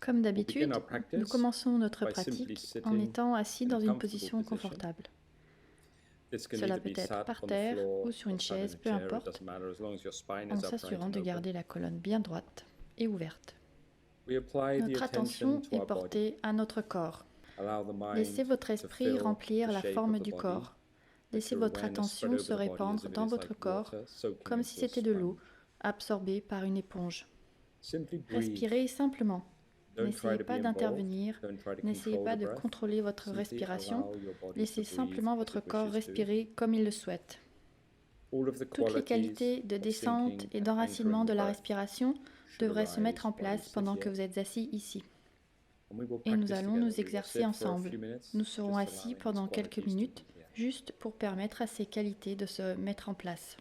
Comme d'habitude, nous commençons notre pratique en étant assis dans une position confortable. Cela peut être par terre ou sur une chaise, peu importe, en s'assurant de garder la colonne bien droite et ouverte. Notre attention est portée à notre corps. Laissez votre esprit remplir la forme du corps. Laissez votre attention se répandre dans votre corps comme si c'était de l'eau, absorbée par une éponge. Respirez simplement. N'essayez pas d'intervenir, n'essayez pas de contrôler votre respiration. Laissez simplement votre corps respirer comme il le souhaite. Toutes les qualités de descente et d'enracinement de la respiration devraient se mettre en place pendant que vous êtes assis ici. Et nous allons nous exercer ensemble. Nous serons assis pendant quelques minutes, juste pour permettre à ces qualités de se mettre en place.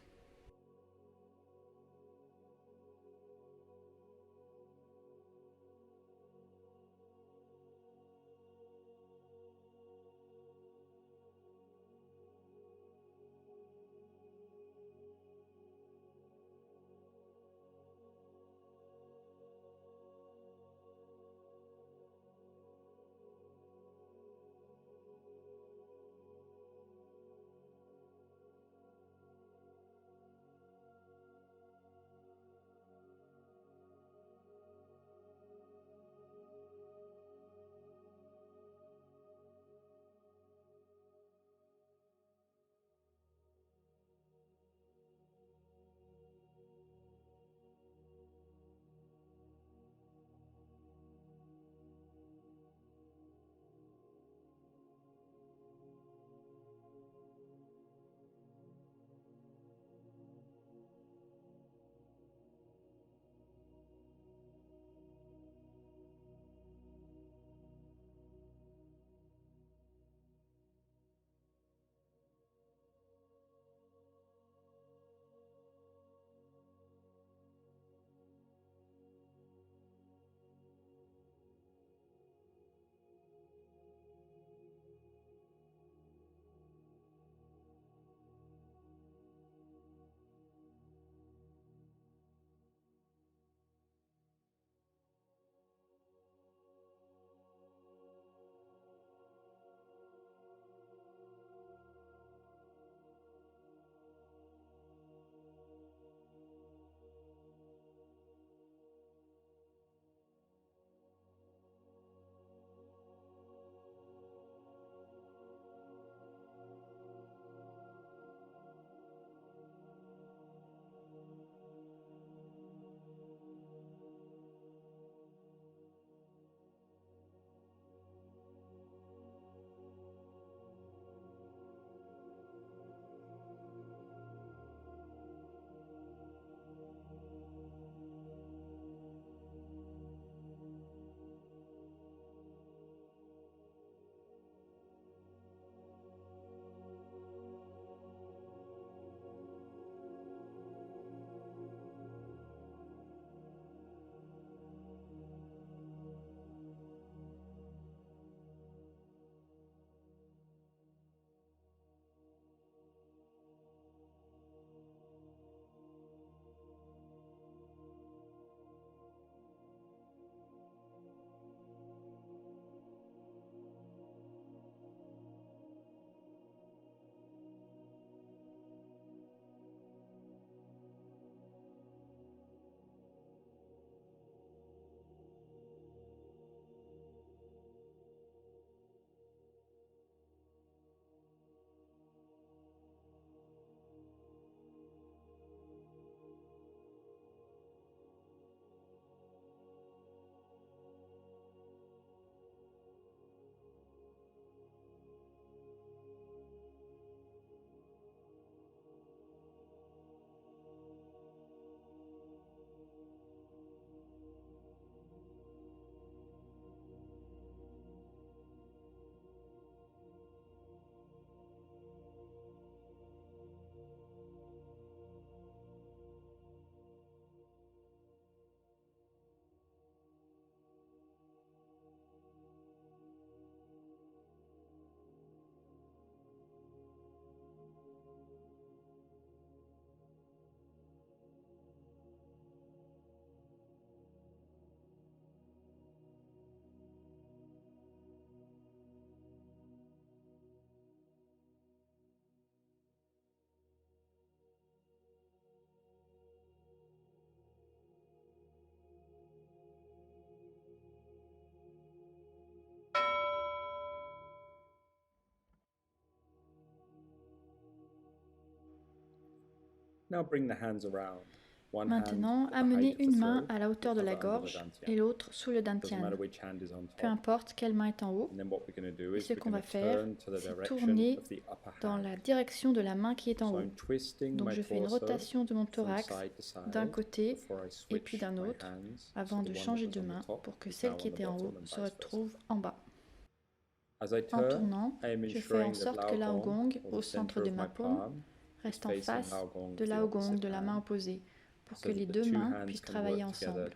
Maintenant, amenez une main à la hauteur de la gorge et l'autre sous le dantian. Peu importe quelle main est en haut. Et ce qu'on va faire, c'est tourner dans la direction de la main qui est en haut. Donc je fais une rotation de mon thorax d'un côté et puis d'un autre avant de changer de main pour que celle qui était en haut se retrouve en bas. En tournant, je fais en sorte que l'aogong au centre de ma paume reste en face de l'aogong de la main opposée pour que les deux mains puissent travailler ensemble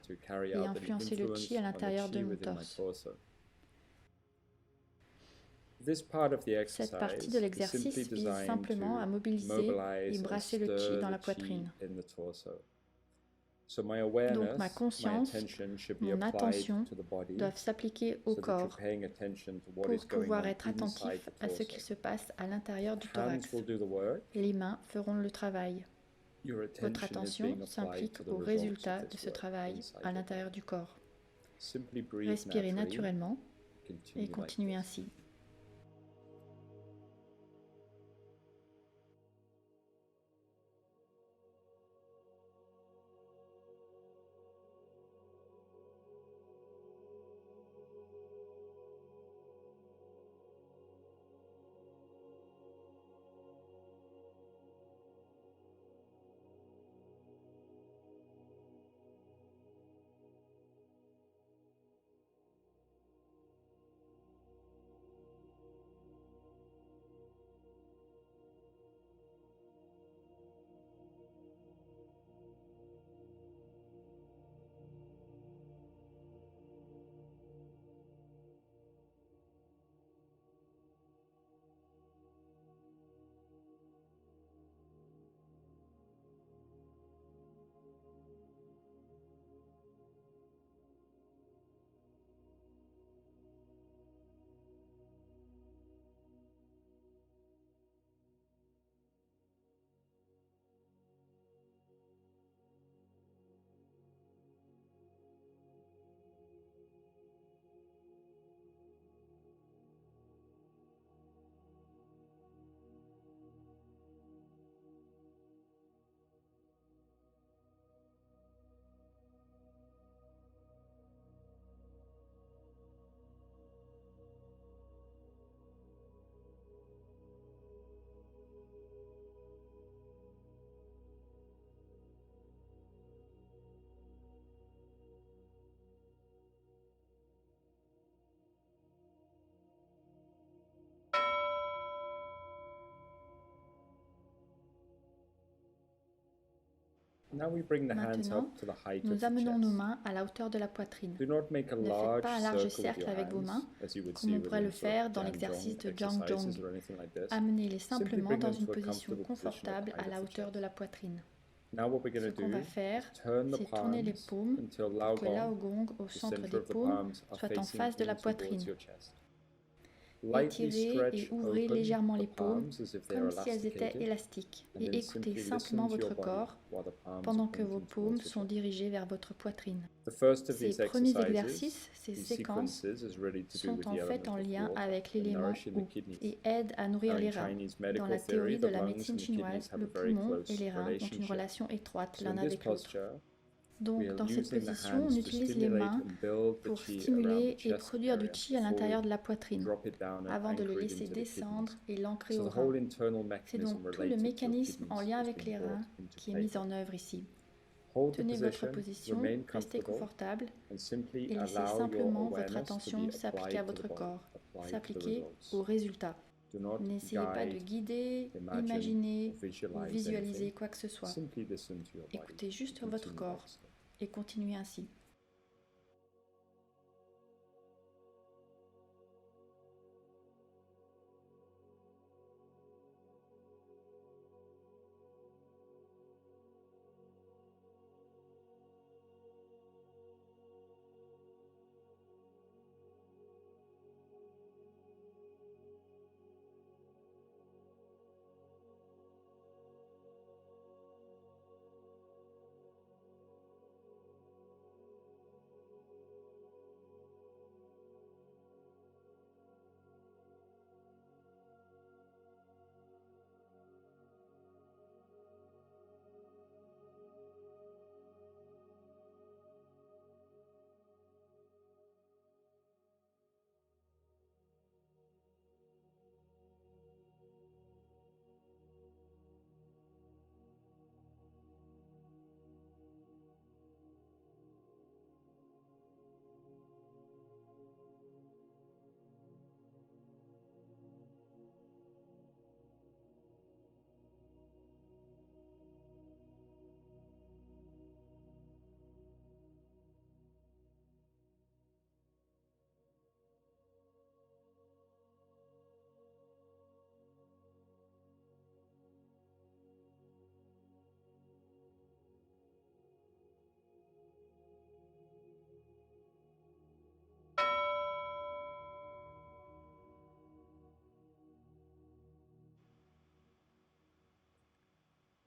et influencer le chi à l'intérieur de mon torse. Cette partie de l'exercice vise simplement à mobiliser et brasser le chi dans la poitrine. Donc ma conscience, mon attention doivent s'appliquer au corps pour pouvoir être attentif à ce qui se passe à l'intérieur du thorax. Les mains feront le travail. Votre attention s'implique au résultat de ce travail à l'intérieur du corps. Respirez naturellement et continuez ainsi. Maintenant, nous amenons nos mains à la hauteur de la poitrine. Ne faites pas un large cercle avec vos mains, comme on pourrait le faire dans l'exercice de Jang Jong. Amenez-les simplement dans une position confortable à la hauteur de la poitrine. Ce qu'on va faire, c'est tourner les paumes pour que l'aogong au centre des paumes soit en face de la poitrine. Étirez et ouvrez légèrement les paumes comme si elles étaient élastiques et écoutez simplement votre corps pendant que vos paumes sont dirigées vers votre poitrine. Ces premiers exercices, ces séquences, sont en fait en lien avec l'élément Wu et aident à nourrir les reins. Dans la théorie de la médecine chinoise, le poumon et les reins ont une relation étroite l'un avec l'autre. Donc, dans cette position, on utilise les mains pour stimuler et produire du chi à l'intérieur de la poitrine, avant de le laisser descendre et l'ancrer au rein. C'est donc tout le mécanisme en lien avec les reins qui est mis en œuvre ici. Tenez votre position, restez confortable et laissez simplement votre attention s'appliquer à votre corps, s'appliquer au résultat. N'essayez pas de guider, imaginer ou visualiser quoi que ce soit. Écoutez juste votre corps et continuez ainsi.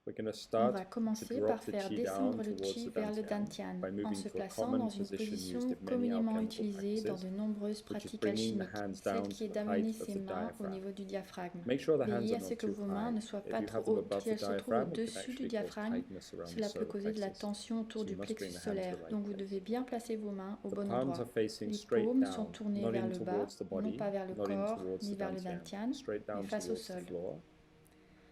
On va commencer par faire descendre le chi vers le dantian en se plaçant dans une position communément utilisée dans de nombreuses pratiques alchimiques, celle qui est d'amener ses mains au niveau du diaphragme. Veillez à ce que vos mains ne soient pas trop hautes. Si elles se trouvent au-dessus du diaphragme, cela peut causer de la tension autour du plexus solaire, donc vous devez bien placer vos mains au bon endroit. Les paumes sont tournées vers le bas, non pas vers le corps ni vers le dantian, mais face au sol.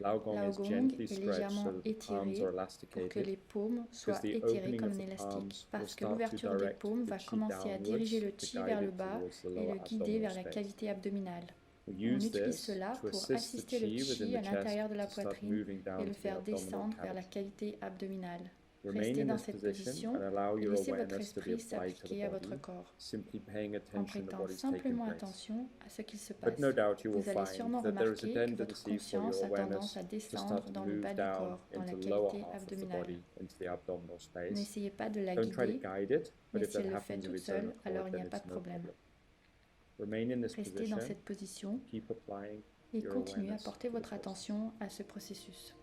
Laogong est légèrement étiré pour que les paumes soient étirées comme un élastique, parce que l'ouverture des paumes va commencer à diriger le chi vers le bas et le guider vers la cavité abdominale. On utilise cela pour assister le chi à l'intérieur de la poitrine et le faire descendre vers la cavité abdominale. Restez dans cette position et laissez votre esprit s'appliquer à votre corps, en prêtant simplement attention à ce qu'il se passe. Vous allez sûrement remarquer que votre conscience a tendance à descendre dans le bas du corps, dans la cavité abdominale. N'essayez pas de la guider, mais si elle le fait toute seule, alors il n'y a pas de problème. Restez dans cette position et continuez à porter votre attention à ce processus.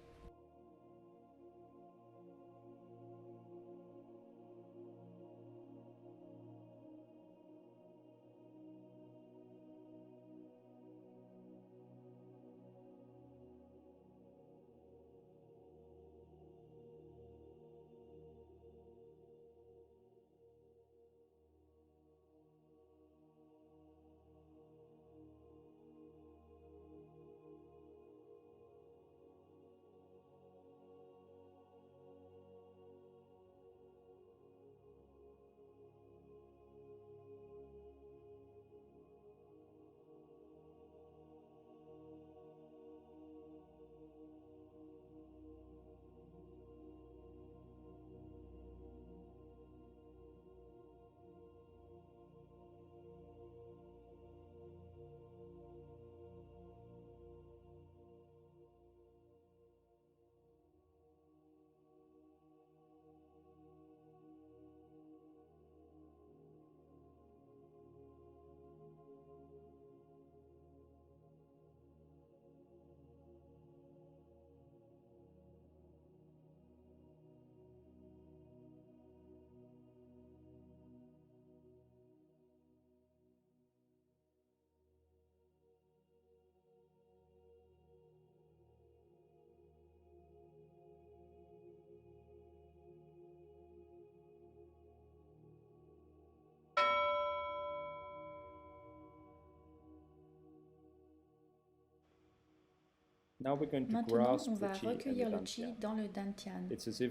Maintenant, on va recueillir le chi dans le dantian. Ces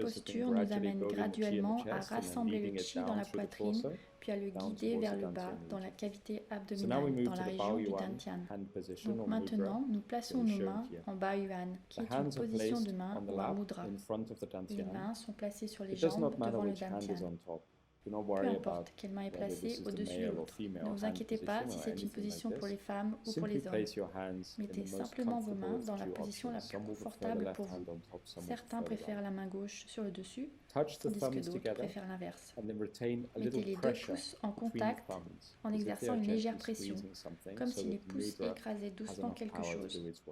postures nous amènent graduellement à rassembler le chi dans la poitrine, puis à le guider vers le bas, dans la cavité abdominale, dans la région du dantian. Donc maintenant, nous plaçons nos mains en Baiyuan, qui est une position de main ou un mudra. Les mains sont placées sur les jambes devant le dantian. Peu importe quelle main est placée au-dessus de l'autre. Ne vous inquiétez pas si c'est une position pour les femmes ou pour les hommes. Mettez simplement vos mains dans la position la plus confortable pour vous. Certains préfèrent la main gauche sur le dessus, tandis que d'autres préfèrent l'inverse. Mettez les deux pouces en contact en exerçant une légère pression, comme si les pouces écrasaient doucement quelque chose,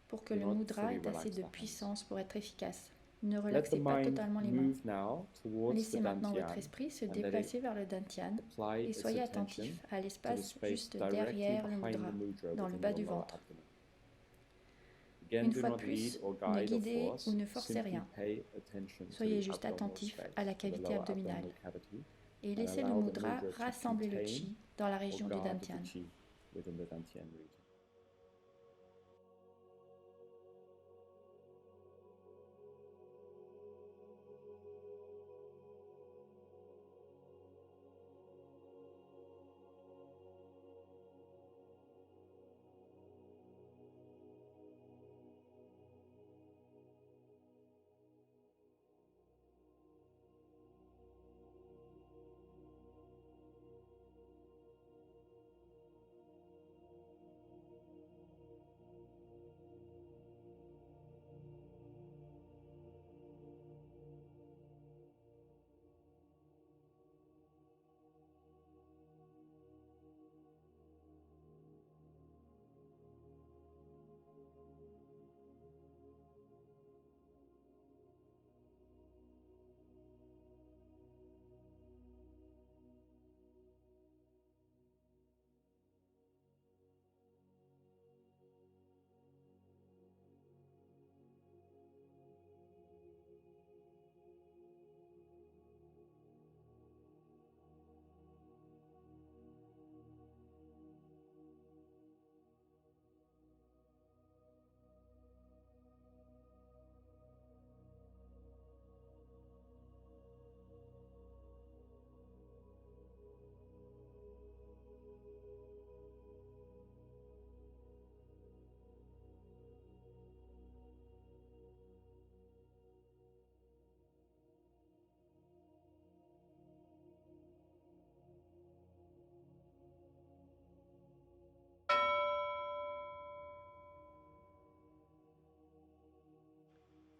pour que le mudra ait assez de puissance pour être efficace. Ne relaxez pas totalement les mains. Laissez maintenant votre esprit se déplacer vers le dantian et soyez attentif à l'espace juste derrière le mudra, dans le bas du ventre. Une fois de plus, ne guidez ou ne forcez rien. Soyez juste attentif à la cavité abdominale et laissez le mudra rassembler le chi dans la région du dantian.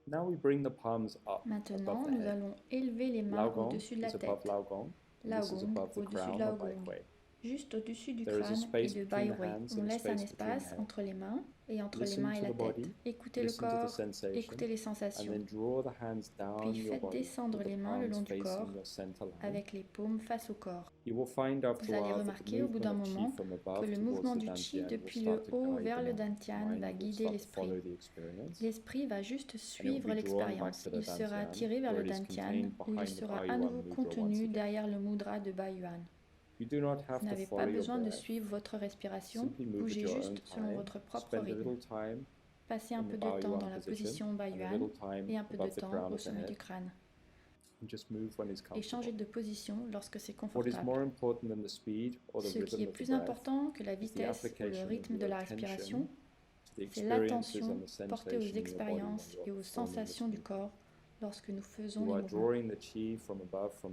Maintenant, nous allons élever les mains au-dessus de la tête. Laogong au-dessus de Laogong, juste au-dessus du crâne et de Bai Wei. On laisse un espace entre les mains et la tête. Écoutez le corps, écoutez les sensations. Puis faites descendre les mains le long du corps avec les paumes face au corps. Vous allez remarquer au bout d'un moment que le mouvement du Qi depuis le haut vers le Dantian va guider l'esprit. L'esprit va juste suivre l'expérience. Il sera attiré vers le Dantian où il sera à nouveau contenu derrière le mudra de Bai Yuan. Vous n'avez pas besoin de suivre votre respiration, bougez juste selon votre propre rythme. Passez un peu de temps dans la position Bai Yuan et un peu de temps au sommet du crâne. Et changez de position lorsque c'est confortable. Ce qui est plus important que la vitesse ou le rythme de la respiration, c'est l'attention portée aux expériences et aux sensations du corps lorsque nous faisons les mouvements.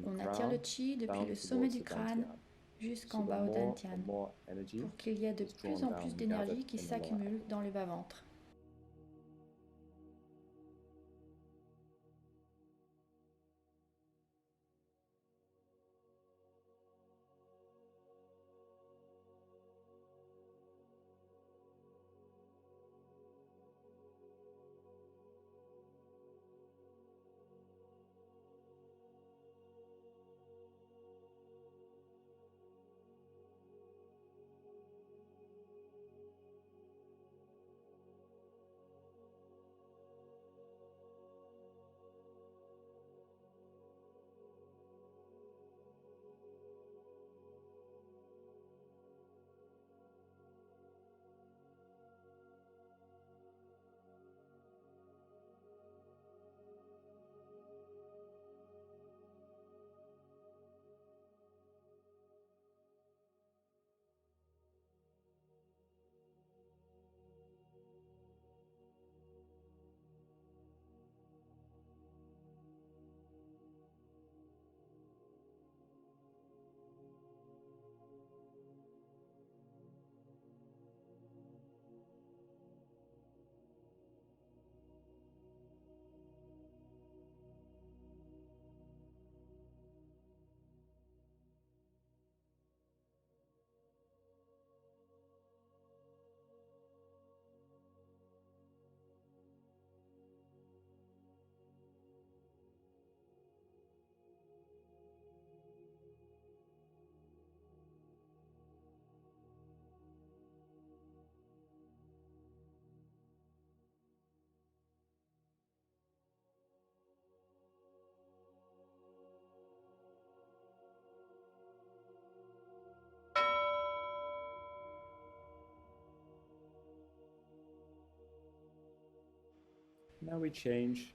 On attire le Qi depuis le sommet du crâne jusqu'en bas au Dantian pour qu'il y ait de plus en plus d'énergie qui s'accumule dans le bas-ventre.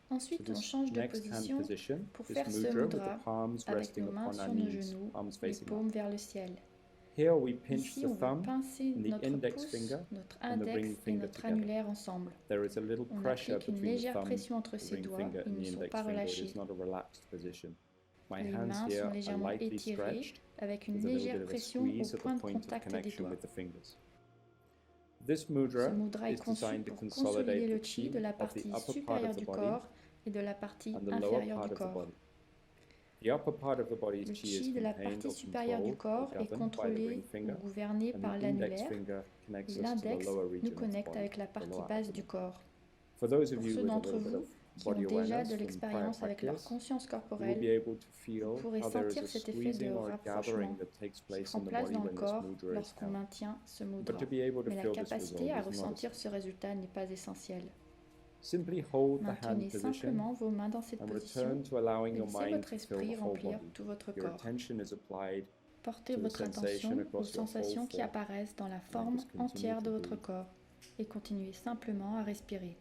Ensuite, on change de position pour faire ce mudra avec nos mains sur nos genoux, les paumes vers le ciel. Ici, on va pincer notre pouce, notre index et notre annulaire ensemble. On applique une légère pression entre ces doigts, ils ne sont pas relâchés. Les mains sont légèrement étirées avec une légère pression au point de contact des doigts. Ce mudra est conçu pour consolider le Qi de la partie supérieure du corps et de la partie inférieure du corps. Le Qi de la partie supérieure du corps est contrôlé ou gouverné par l'annulaire et l'index nous connecte avec la partie basse du corps. Pour ceux d'entre vous qui ont déjà de l'expérience avec leur conscience corporelle, vous pourrez sentir cet effet de rapprochement qui prend place dans le corps lorsqu'on maintient ce mudra. Mais la capacité à ressentir ce résultat n'est pas essentielle. Maintenez simplement vos mains dans cette position et laissez votre esprit remplir tout votre corps. Portez votre attention aux sensations qui apparaissent dans la forme entière de votre corps et continuez simplement à respirer.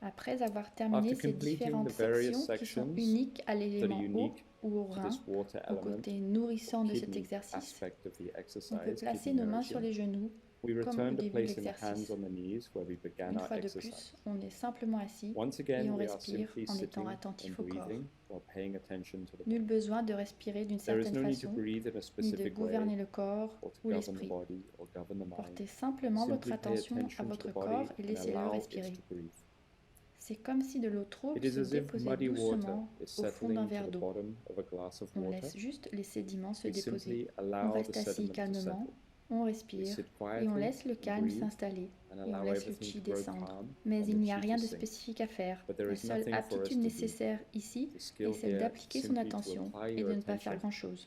Après avoir terminé ces différentes sections qui sont uniques à l'élément eau ou au rein, au côté nourrissant de cet exercice, on peut placer nos mains sur les genoux comme au début de l'exercice. Une fois de plus, on est simplement assis et on respire en étant attentif au corps. Nul besoin de respirer d'une certaine façon, ni de gouverner le corps ou l'esprit. Portez simplement votre attention à votre corps et laissez-le respirer. C'est comme si de l'eau trouble se déposait doucement au fond d'un verre d'eau. On laisse juste les sédiments se déposer. On reste assis calmement, on respire et on laisse le calme s'installer et on laisse le chi descendre. Mais il n'y a rien de spécifique à faire. La seule aptitude nécessaire ici est celle d'appliquer son attention et de ne pas faire grand-chose.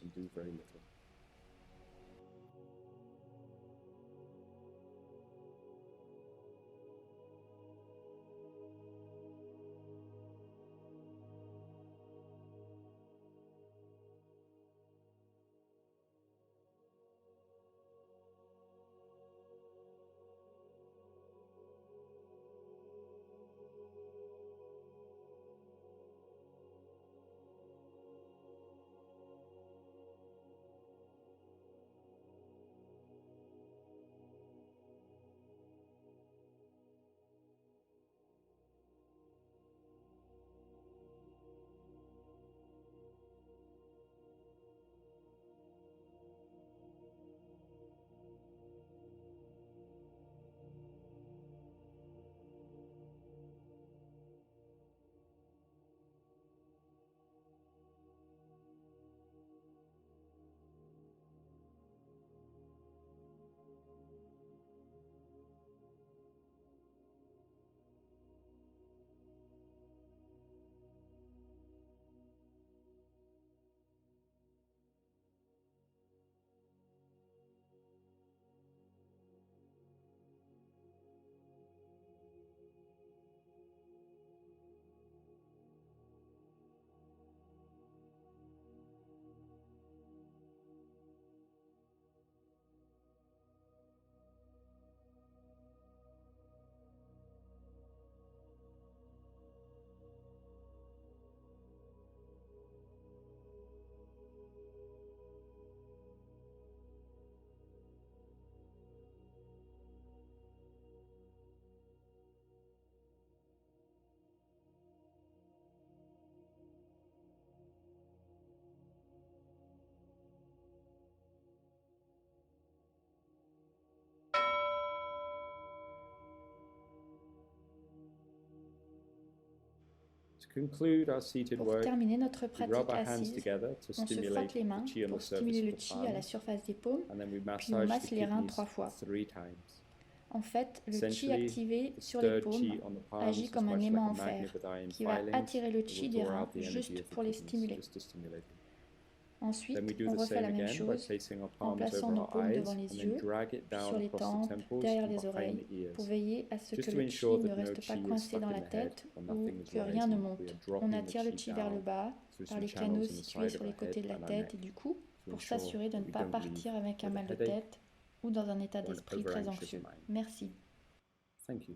Pour terminer notre pratique assise, on se frotte les mains pour stimuler le chi à la surface des paumes, puis on masse les reins 3 fois. En fait, le chi activé sur les paumes agit comme un aimant en fer qui va attirer le chi des reins juste pour les stimuler. Ensuite, on refait la même chose en plaçant nos paumes devant les yeux, puis sur les tempes, derrière les oreilles, pour veiller à ce que le chi ne reste pas coincé dans la tête ou que rien ne monte. On attire le chi vers le bas par les canaux situés sur les côtés de la tête et du cou pour s'assurer de ne pas partir avec un mal de tête ou dans un état d'esprit très anxieux. Merci. Thank you.